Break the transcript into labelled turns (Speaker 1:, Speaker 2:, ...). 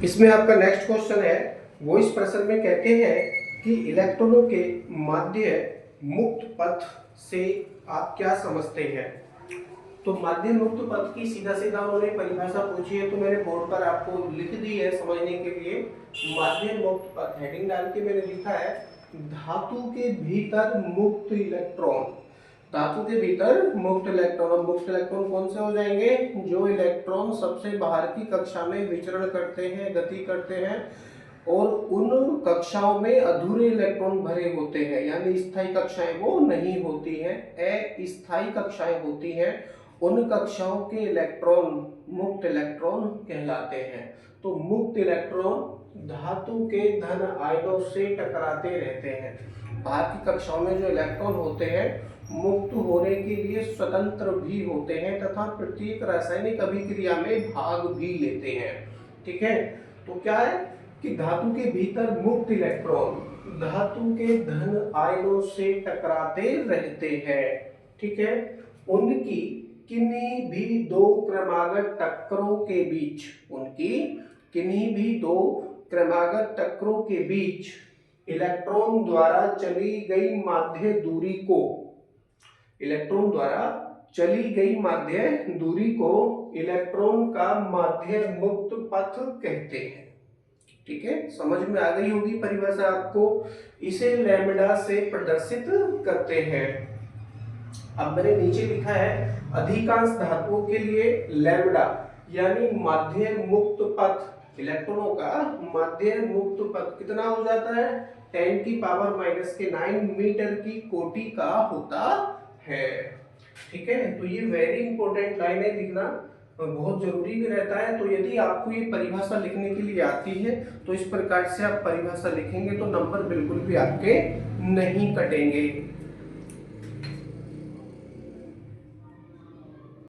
Speaker 1: इसमें आपका next question है, वो इस प्रश्न में कहते हैं कि इलेक्ट्रॉनों के माध्य मुक्त पथ से आप क्या समझते हैं। तो माध्य मुक्त पथ की सीधा सीधा उन्होंने परिभाषा पूछी है, तो मैंने बोर्ड पर आपको लिख दी है समझने के लिए। माध्य मुक्त पथ हेडिंग डाल के मैंने लिखा है, धातु के भीतर मुक्त इलेक्ट्रॉन। धातु के भीतर मुक्त इलेक्ट्रॉन। मुक्त इलेक्ट्रॉन कौन से हो जाएंगे? जो इलेक्ट्रॉन सबसे बाहर की कक्षा में विचरण करते हैं, गति करते हैं और उन कक्षाओं में अधूरे इलेक्ट्रॉन भरे होते हैं, यानी स्थायी कक्षाएं वो नहीं होती हैं, अस्थायी कक्षाएं होती हैं। उन कक्षाओं के इलेक्ट्रॉन मुक्त इलेक्ट्रॉन कहलाते हैं। तो मुक्त इलेक्ट्रॉन धातु के धन आयनों से टकराते रहते हैं। बाहर की कक्षाओं में जो इलेक्ट्रॉन होते हैं मुक्त होने के लिए स्वतंत्र भी होते हैं तथा प्रत्येक रासायनिक अभिक्रिया में भाग भी लेते हैं। ठीक है, तो क्या है कि धातु के भीतर मुक्त इलेक्ट्रॉन धातु के धन आयनों से टकराते रहते हैं। ठीक है, उनकी किन्हीं भी दो क्रमागत टक्करों के बीच, उनकी किन्हीं भी दो क्रमागत टक्करों के बीच इलेक्ट्रॉन द्वारा चली गई माध्य दूरी को, इलेक्ट्रॉन द्वारा चली गई माध्य दूरी को इलेक्ट्रॉन का माध्य मुक्त पथ कहते हैं। ठीक है, समझ में आ गई होगी परिभाषा आपको। इसे लैम्ब्डा से प्रदर्शित करते हैं। अब मैंने नीचे लिखा है, अधिकांश धातुओं के लिए लैम्ब्डा यानी माध्य मुक्त पथ, इलेक्ट्रॉनों का माध्य मुक्त पथ कितना हो जाता है? 10⁻⁻⁹ मीटर की कोटि का होता है। ठीक है, तो ये वेरी इंपॉर्टेंट लाइन है, लिखना बहुत जरूरी भी रहता है। तो यदि आपको ये परिभाषा लिखने के लिए आती है तो इस प्रकार से आप परिभाषा लिखेंगे तो नंबर बिल्कुल भी आपके नहीं कटेंगे।